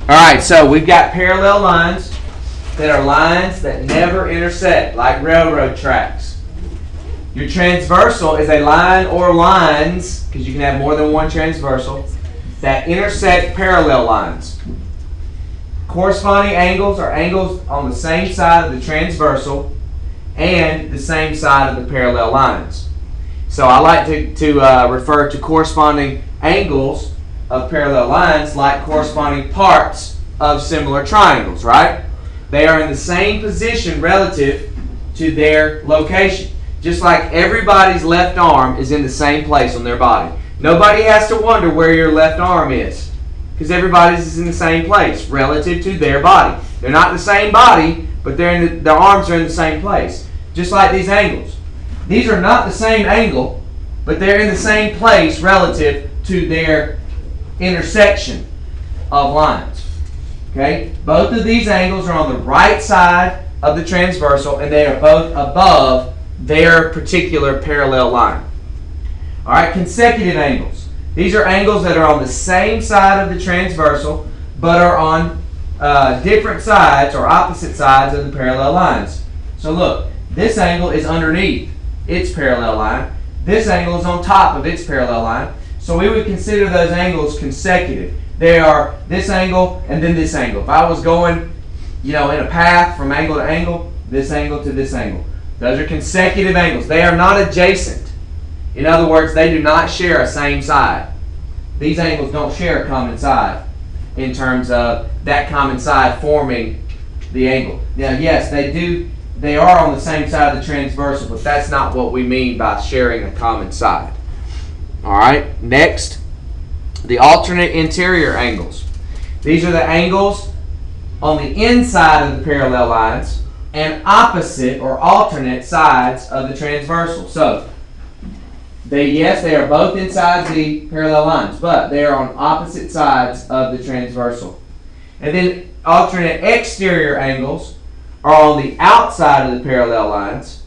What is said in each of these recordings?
Alright, so we've got parallel lines that are lines that never intersect, like railroad tracks. Your transversal is a line or lines, because you can have more than one transversal, that intersect parallel lines. Corresponding angles are angles on the same side of the transversal and the same side of the parallel lines. So I like to refer to corresponding angles of parallel lines like corresponding parts of similar triangles, right? They are in the same position relative to their location. Just like everybody's left arm is in the same place on their body. Nobody has to wonder where your left arm is, because everybody's is in the same place relative to their body. They're not the same body, but their arms are in the same place. Just like these angles. These are not the same angle, but they're in the same place relative to their intersection of lines. Okay? Both of these angles are on the right side of the transversal, and they are both above their particular parallel line. Alright, consecutive angles. These are angles that are on the same side of the transversal, but are on different sides or opposite sides of the parallel lines. So look, this angle is underneath its parallel line. This angle is on top of its parallel line. So we would consider those angles consecutive. They are this angle and then this angle. If I was going, in a path from angle to angle, this angle to this angle. Those are consecutive angles. They are not adjacent. In other words, they do not share a same side. These angles don't share a common side in terms of that common side forming the angle. Now, yes, they do. They are on the same side of the transversal, but that's not what we mean by sharing a common side. All right, next, the alternate interior angles. These are the angles on the inside of the parallel lines and opposite or alternate sides of the transversal. So, they are both inside the parallel lines, but they are on opposite sides of the transversal. And then alternate exterior angles are on the outside of the parallel lines,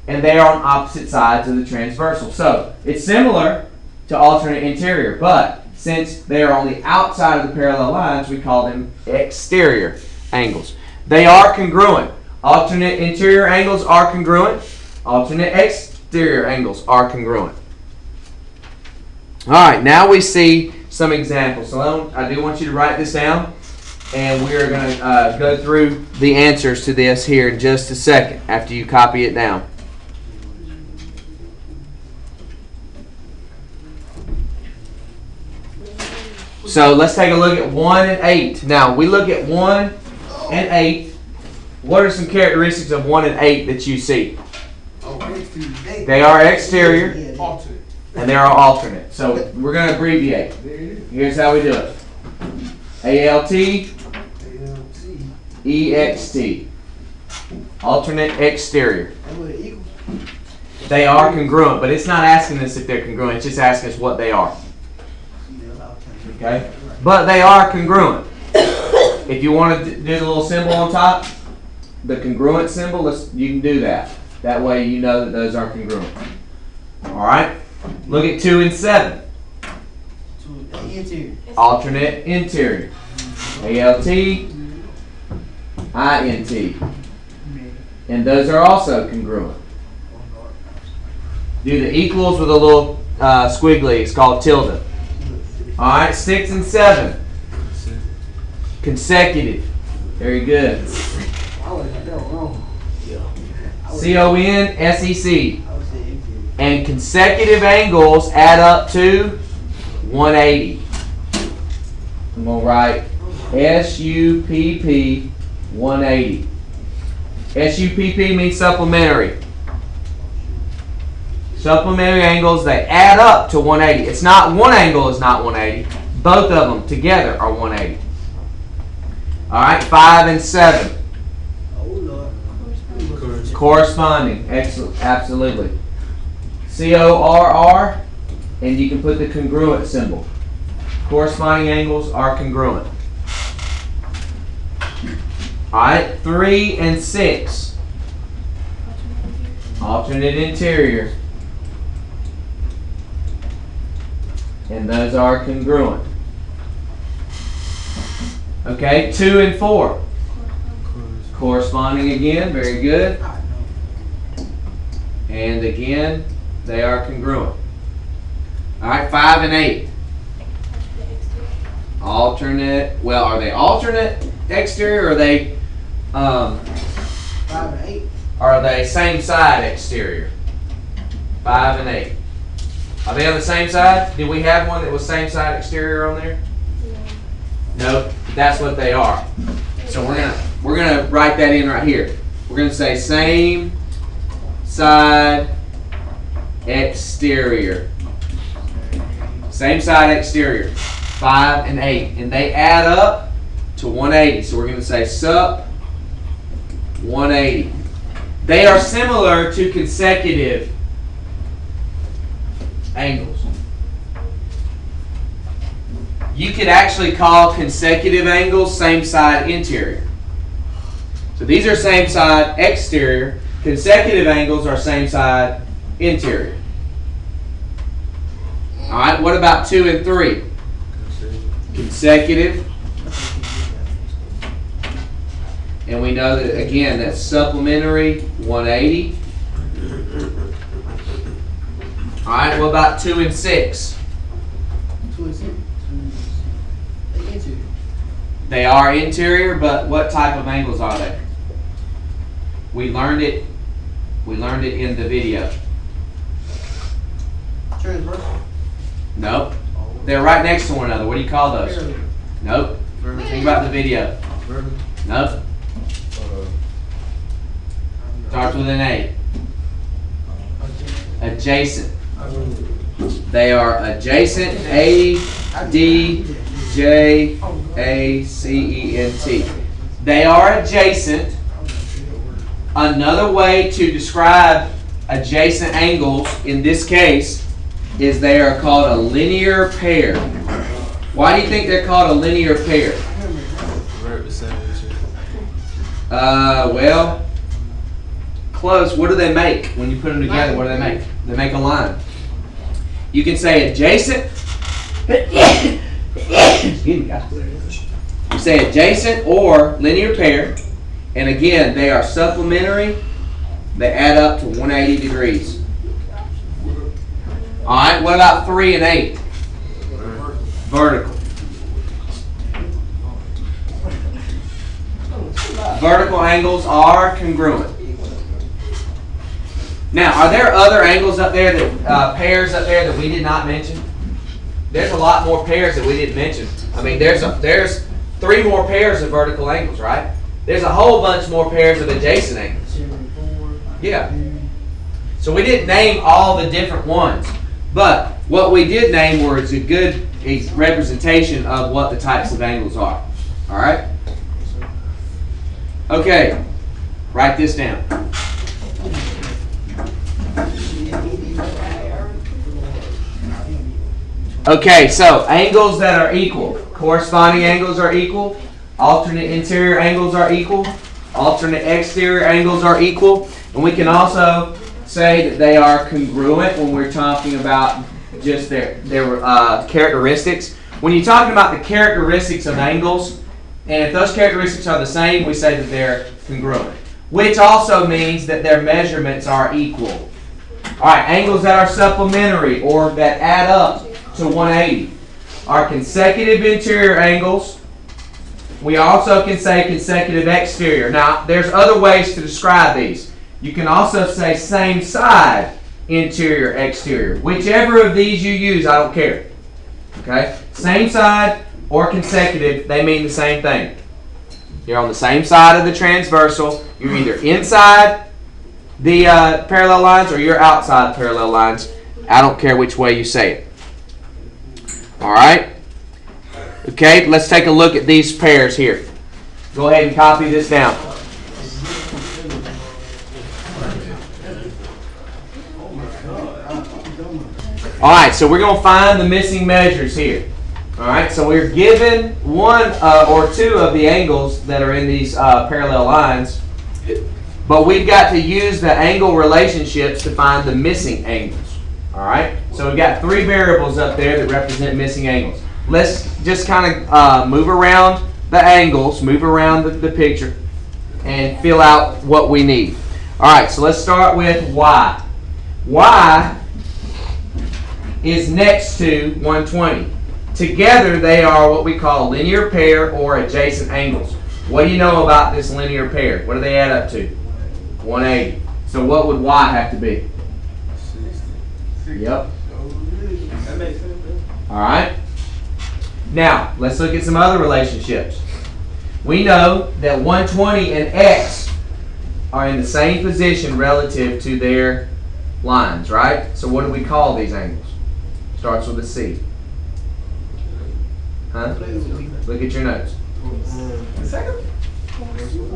and they are on opposite sides of the transversal. So it's similar to alternate interior, but since they are on the outside of the parallel lines, we call them exterior angles. They are congruent. Alternate interior angles are congruent. Alternate exterior angles are congruent. All right, now we see some examples. So I do want you to write this down, and we're going to go through the answers to this here in just a second after you copy it down. So let's take a look at 1 and 8. Now, we look at 1 and 8. What are some characteristics of 1 and 8 that you see? They are exterior, and they are alternate. So we're going to abbreviate. Here's how we do it. ALT, EXT. Alternate exterior. They are congruent, but it's not asking us if they're congruent. It's just asking us what they are. Okay? But they are congruent. If you want to do the little symbol on top, the congruent symbol, you can do that. That way you know that those are congruent. Alright? Look at 2 and 7. Alternate interior. ALT, INT. And those are also congruent. Do the equals with a little squiggly. It's called tilde. Alright, 6 and 7. Consecutive. Very good. CONSEC. And consecutive angles add up to 180. I'm going to write SUPP 180. SUPP means supplementary. Supplementary angles, they add up to 180. It's not one angle is not 180. Both of them together are 180. Alright, 5 and 7. Corresponding. Excellent. Absolutely. CORR, and you can put the congruent symbol. Corresponding angles are congruent. Alright, 3 and 6. Alternate interior. and those are congruent. Okay, 2 and 4. Corresponding again, very good. And again, they are congruent. All right, 5 and 8. Alternate. Well, are they alternate exterior, or are they 5 and 8. Are they same side exterior? 5 and 8. Are they on the same side? Did we have one that was same side exterior on there? No, that's what they are. So we're gonna write that in right here. We're gonna say same side exterior. Same side exterior. 5 and 8, and they add up to 180. So we're gonna say sup 180. They are similar to consecutive angles. You could actually call consecutive angles same side interior. So these are same side exterior. Consecutive angles are same side interior. All right, what about 2 and 3? Consecutive. And we know that, again, that's supplementary 180. All right, what about 2 and 6? 2 and 6. They interior. They are interior, but what type of angles are they? We learned it in the video. Transversal. Nope. They're right next to one another. What do you call those? Parallel. Nope. Think about the video. Vertical. Nope. Starts with an A. Adjacent. They are adjacent. A-D-J-A-C-E-N-T. They are adjacent. Another way to describe adjacent angles in this case is they are called a linear pair. Why do you think they're called a linear pair? Well, close. What do they make when you put them together? What do they make? They make a line. You can say adjacent. Excuse me, guys. You say adjacent or linear pair, and again, they are supplementary. They add up to 180 degrees. All right. What about 3 and 8? Vertical. Vertical angles are congruent. Now, are there other angles up there, that pairs up there that we did not mention? There's a lot more pairs that we didn't mention. I mean, there's 3 more pairs of vertical angles, right? There's a whole bunch more pairs of adjacent angles. Yeah. So we didn't name all the different ones, but what we did name was a good representation of what the types of angles are. All right? Okay. Write this down. Okay, so angles that are equal. Corresponding angles are equal. Alternate interior angles are equal. Alternate exterior angles are equal. And we can also say that they are congruent when we're talking about just their characteristics. When you're talking about the characteristics of angles, and if those characteristics are the same, we say that they're congruent. Which also means that their measurements are equal. Alright, angles that are supplementary or that add up to 180 are consecutive interior angles. We also can say consecutive exterior. Now, there's other ways to describe these. You can also say same side interior exterior. Whichever of these you use, I don't care. Okay? Same side or consecutive, they mean the same thing. You're on the same side of the transversal. You're either inside the parallel lines or you're outside parallel lines. I don't care which way you say it. All right? Okay, let's take a look at these pairs here. Go ahead and copy this down. All right, so we're going to find the missing measures here. All right, so we're given one or two of the angles that are in these parallel lines, but we've got to use the angle relationships to find the missing angles. All right, So we've got three variables up there that represent missing angles. Let's just kind of move around the angles, move around the picture, and fill out what we need. All right, so let's start with Y. Y is next to 120. Together they are what we call linear pair or adjacent angles. What do you know about this linear pair? What do they add up to? 180. So what would Y have to be? 60. Yep. That makes sense. All right. Now, let's look at some other relationships. We know that 120 and X are in the same position relative to their lines, right? So what do we call these angles? Starts with a C. Huh? Look at your notes.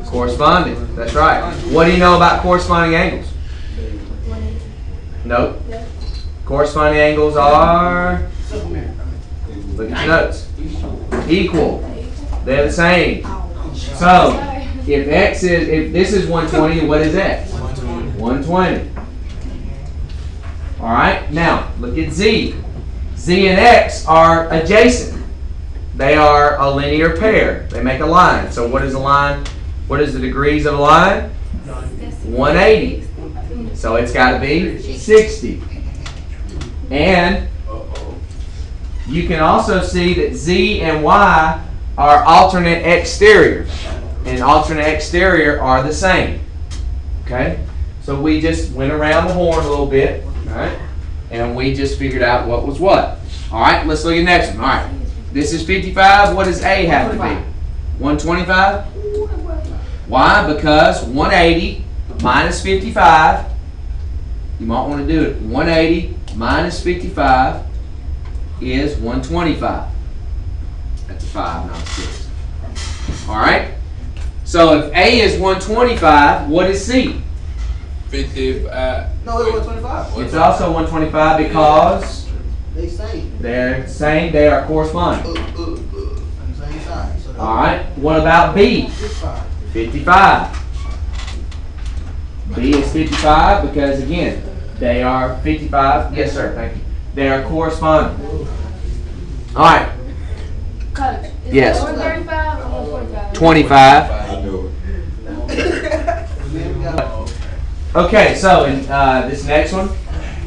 Corresponding. That's right. What do you know about corresponding angles? Nope. Corresponding angles are, look at your notes, equal. They're the same. So if this is 120, what is X? 120. All right. Now look at Z. Z and X are adjacent. They are a linear pair. They make a line. So what is a line? What is the degrees of a line? 180. So it's got to be 60. And you can also see that Z and Y are alternate exteriors. And alternate exterior are the same. Okay? So we just went around the horn a little bit. All right? And we just figured out what was what. All right, let's look at the next one. All right. This is 55. What does A have to be? 125? Why? Because 180 minus 55, you might want to do it. 180 minus 55 is 125. That's a 5, not a 6. All right? So if A is 125, what is C? 55. No, it's 125. It's also 125 because They same. they're same. They are corresponding. On the same side. So All right. What about B? 55. 55. B is 55 because, again, they are 55. Yes, sir. Thank you. They are corresponding. All right. Coach, is Yes. it 135 or 145? 25. I know it. Then we got Okay, so in this next one,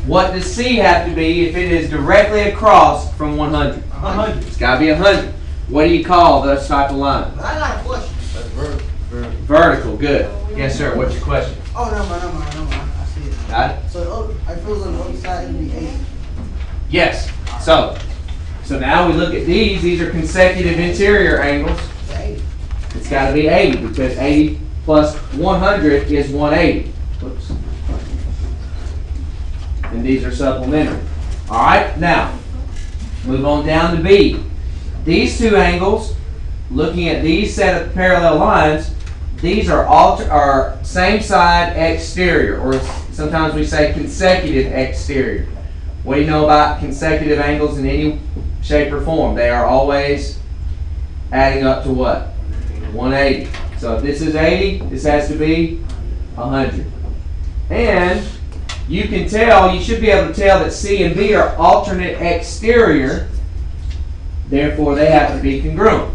what does C have to be if it is directly across from 100? 100. It's got to be 100. What do you call those type of lines? I got a question. That's vertical. Vertical. Good. Yes, sir. What's your question? Oh, never mind. I see it. Got it? So I feel on the other side it would be 80. Yes. So now we look at these. These are consecutive interior angles. It's 80. It's got to be 80 because 80 plus 100 is 180. Whoops. And these are supplementary. All right. Now move on down to B. These two angles, looking at these set of parallel lines, these are same side exterior, or sometimes we say consecutive exterior. What do you know about consecutive angles in any shape or form? They are always adding up to what? 180. So if this is 80, this has to be 100. And you can tell, you should be able to tell that C and B are alternate exterior. Therefore, they have to be congruent.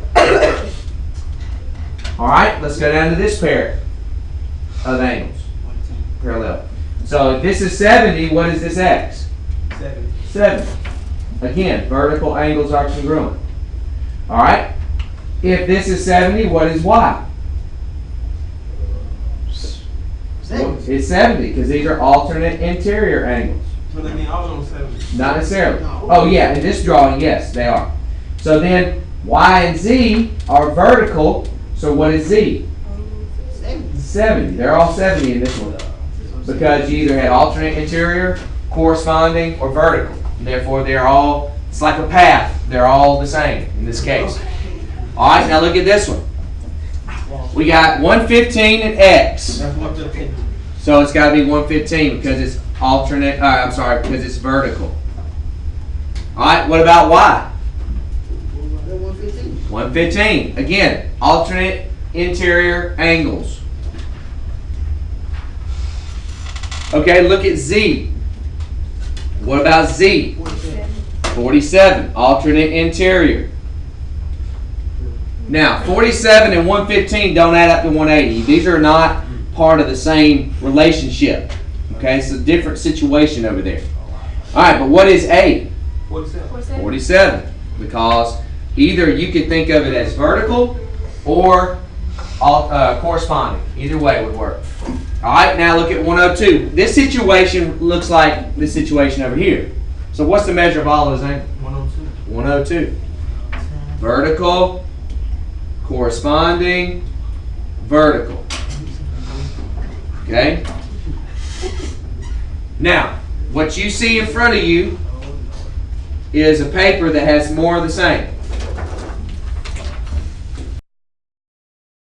All right, let's go down to this pair of angles. Parallel. So if this is 70, what is this X? 70. 70. Again, vertical angles are congruent. All right. If this is 70, what is Y? 70. It's 70 because these are alternate interior angles. So that means all of them 70. Not necessarily. No. Oh yeah, in this drawing, yes, they are. So then Y and Z are vertical. So what is Z? 70. 70. They're all 70 in this one. Because you either had alternate interior, corresponding, or vertical. And therefore, it's like a path. They're all the same in this case. All right, now look at this one. We got 115 and X. That's 115. So it's got to be 115 because it's alternate, because it's vertical. All right, what about Y? 115. 115. Again, alternate interior angles. Okay, look at Z. What about Z? 47, alternate interior. Now, 47 and 115 don't add up to 180. These are not part of the same relationship. Okay, it's a different situation over there. All right, but what is A? 47. 47. Because either you could think of it as vertical or corresponding. Either way would work. All right, now look at 102. This situation looks like this situation over here. So what's the measure of all of those angles? 102. 102. Vertical, corresponding, vertical. Okay? Now, what you see in front of you is a paper that has more of the same.